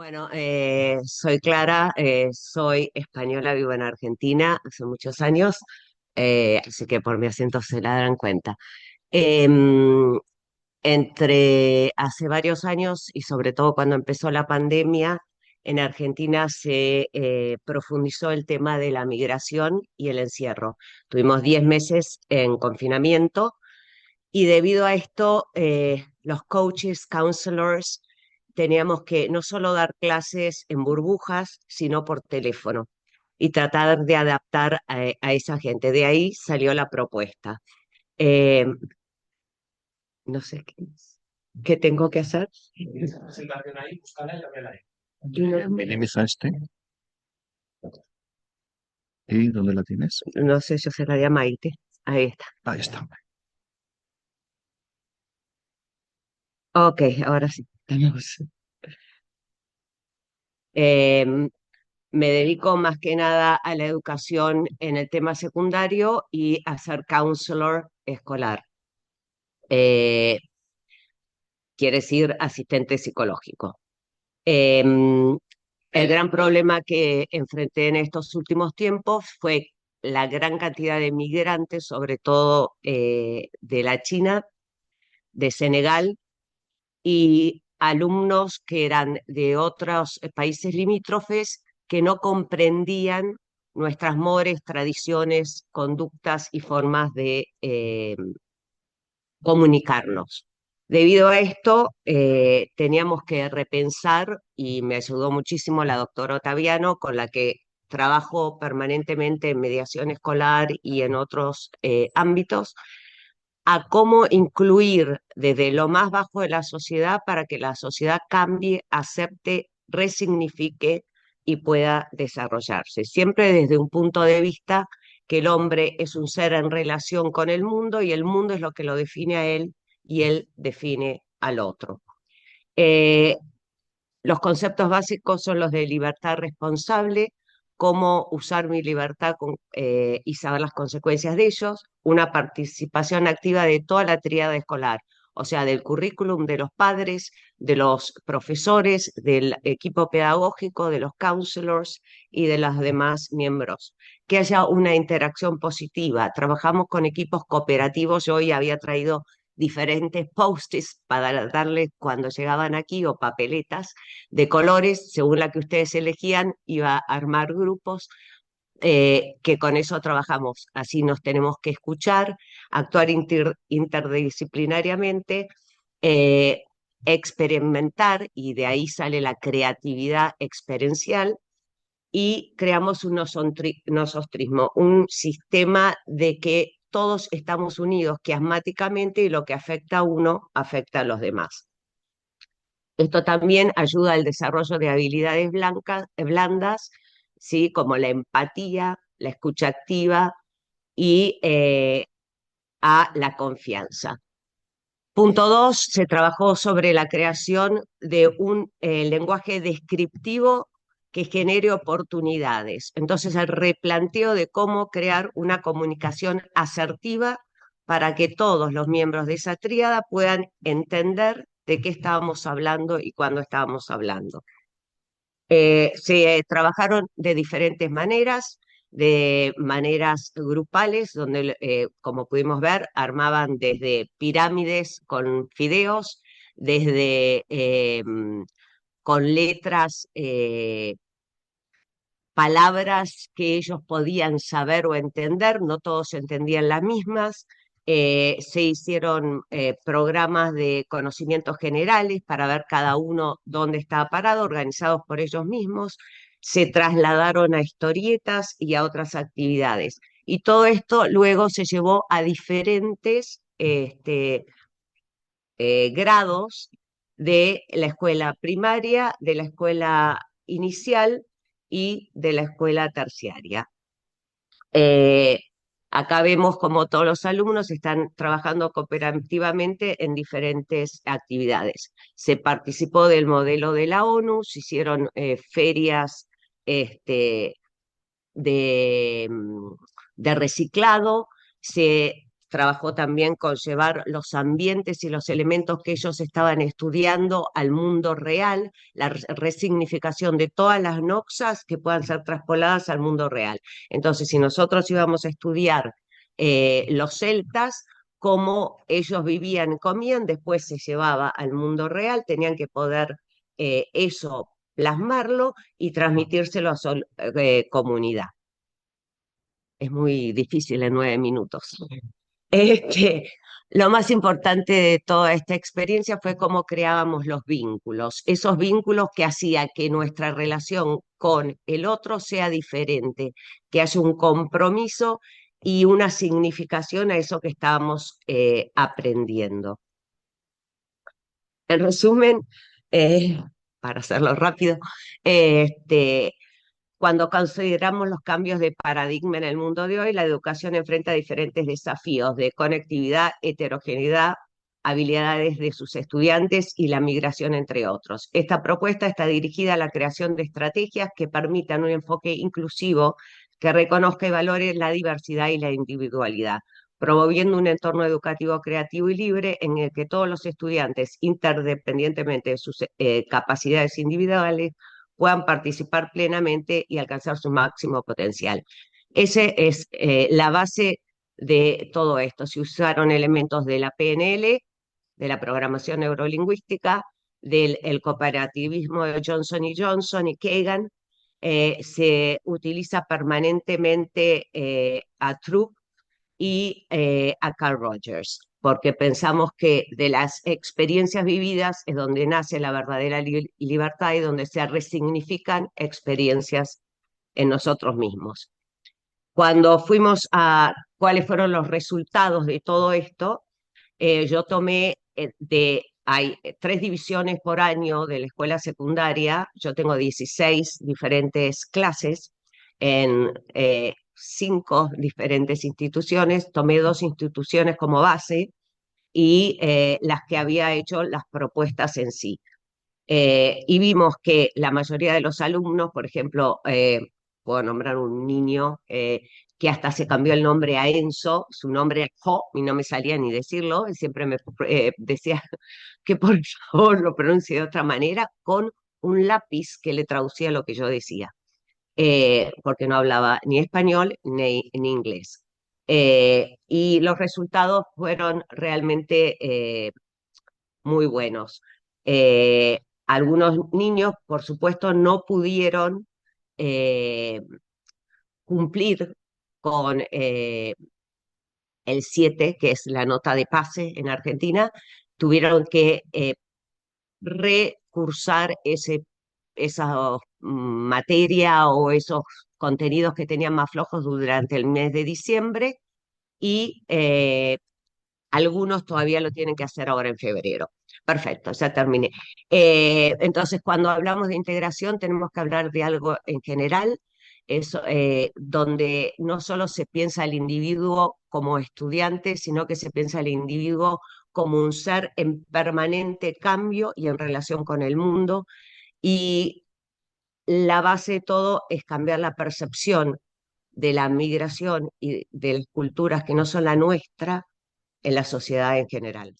Bueno, soy Clara, soy española, vivo en Argentina hace muchos años, así que por mi acento se la darán cuenta. Em, Entre hace varios años y sobre todo cuando empezó la pandemia, en Argentina se profundizó el tema de la migración y el encierro. Tuvimos 10 meses en confinamiento y debido a esto, los coaches, counselors, teníamos que no solo dar clases en burbujas, sino por teléfono y tratar de adaptar a esa gente. De ahí salió la propuesta. Eh, no sé qué tengo que hacer. Tienes la presentación ahí, búscala y ábrela ahí. No, Minimiza este. ¿Y dónde la tienes? no sé, yo se la di a Maite. Ahí está. Ahí está. Ok, ahora sí. Estamos. Eh, Me dedico más que nada a la educación en el tema secundario y a ser counselor escolar. Eh, Quiere decir asistente psicológico. Eh, el gran problema que enfrenté en estos últimos tiempos fue la gran cantidad de migrantes, sobre todo de la China, de Senegal, y alumnos que eran de otros países limítrofes que no comprendían nuestras mores, tradiciones, conductas y formas de comunicarnos. Debido a esto, teníamos que repensar, y me ayudó muchísimo la doctora Ottaviano, con la que trabajo permanentemente en mediación escolar y en otros ámbitos, a cómo incluir desde lo más bajo de la sociedad para que la sociedad cambie, acepte, resignifique y pueda desarrollarse. Siempre desde un punto de vista que el hombre es un ser en relación con el mundo y el mundo es lo que lo define a él y él define al otro. Eh, los conceptos básicos son los de libertad responsable, cómo usar mi libertad y saber las consecuencias de ellos, una participación activa de toda la tríada escolar, o sea, del currículum de los padres, de los profesores, del equipo pedagógico, de los counselors y de los demás miembros. Que haya una interacción positiva. Trabajamos con equipos cooperativos. Yo hoy había traído diferentes post-its para darles cuando llegaban aquí o papeletas de colores, según la que ustedes elegían, iba a armar grupos que con eso trabajamos. Así nos tenemos que escuchar, actuar interdisciplinariamente, eh, experimentar, y de ahí sale la creatividad experiencial, y creamos un nosotrismo, un sistema de que todos estamos unidos quiasmáticamente y lo que afecta a uno afecta a los demás. Esto también ayuda al desarrollo de habilidades blandas, ¿sí? Como la empatía, la escucha activa y a la confianza. Punto dos, se trabajó sobre la creación de un lenguaje descriptivo que genere oportunidades. Entonces, el replanteo de cómo crear una comunicación asertiva para que todos los miembros de esa tríada puedan entender de qué estábamos hablando y cuándo estábamos hablando. Se trabajaron de maneras grupales, donde, como pudimos ver, armaban desde pirámides con fideos, desde con letras, palabras que ellos podían saber o entender, no todos entendían las mismas. Se hicieron programas de conocimientos generales para ver cada uno dónde estaba parado, organizados por ellos mismos. Se trasladaron a historietas y a otras actividades. Y todo esto luego se llevó a diferentes grados de la escuela primaria, de la escuela inicial y de la escuela terciaria. Eh, Acá vemos como todos los alumnos están trabajando cooperativamente en diferentes actividades. Se participó del modelo de la ONU, se hicieron ferias este, de, de reciclado, se trabajó también con llevar los ambientes y los elementos que ellos estaban estudiando al mundo real, la resignificación de todas las noxas que puedan ser traspoladas al mundo real. Entonces, si nosotros íbamos a estudiar los celtas, cómo ellos vivían y comían, después se llevaba al mundo real, tenían que poder eso plasmarlo y transmitírselo a su comunidad. Es muy difícil en 9 minutos. Este, lo más importante de toda esta experiencia fue cómo creábamos los vínculos, esos vínculos que hacía que nuestra relación con el otro sea diferente, que haya un compromiso y una significación a eso que estábamos aprendiendo. En resumen, para hacerlo rápido, este, cuando consideramos los cambios de paradigma en el mundo de hoy, la educación enfrenta diferentes desafíos de conectividad, heterogeneidad, habilidades de sus estudiantes y la migración, entre otros. Esta propuesta está dirigida a la creación de estrategias que permitan un enfoque inclusivo que reconozca y valore la diversidad y la individualidad, promoviendo un entorno educativo creativo y libre en el que todos los estudiantes, interdependientemente de sus capacidades individuales, puedan participar plenamente y alcanzar su máximo potencial. Esa es la base de todo esto. Se usaron elementos de la PNL, de la programación neurolingüística, del el cooperativismo de Johnson y Johnson y Kagan. Se utiliza permanentemente a Trupp y a Carl Rogers, porque pensamos que de las experiencias vividas es donde nace la verdadera libertad y donde se resignifican experiencias en nosotros mismos. Cuando fuimos a cuáles fueron los resultados de todo esto, yo tomé hay 3 divisiones por año de la escuela secundaria, yo tengo 16 diferentes clases en 5 diferentes instituciones, tomé 2 instituciones como base y las que había hecho las propuestas en sí. Y vimos que la mayoría de los alumnos, por ejemplo, puedo nombrar un niño que hasta se cambió el nombre a Enzo, su nombre es Jo, y no me salía ni decirlo, y siempre me decía que por favor lo pronuncie de otra manera, con un lápiz que le traducía lo que yo decía, porque no hablaba ni español ni inglés. Y los resultados fueron realmente muy buenos. Algunos niños, por supuesto, no pudieron eh, cumplir con el 7, que es la nota de pase en Argentina, tuvieron que recursar esa materia o esos contenidos que tenían más flojos durante el mes de diciembre y algunos todavía lo tienen que hacer ahora en febrero. Perfecto, ya terminé. Entonces, cuando hablamos de integración, tenemos que hablar de algo en general, donde no solo se piensa al individuo como estudiante, sino que se piensa al individuo como un ser en permanente cambio y en relación con el mundo. Y la base de todo es cambiar la percepción de la migración y de las culturas que no son la nuestra en la sociedad en general.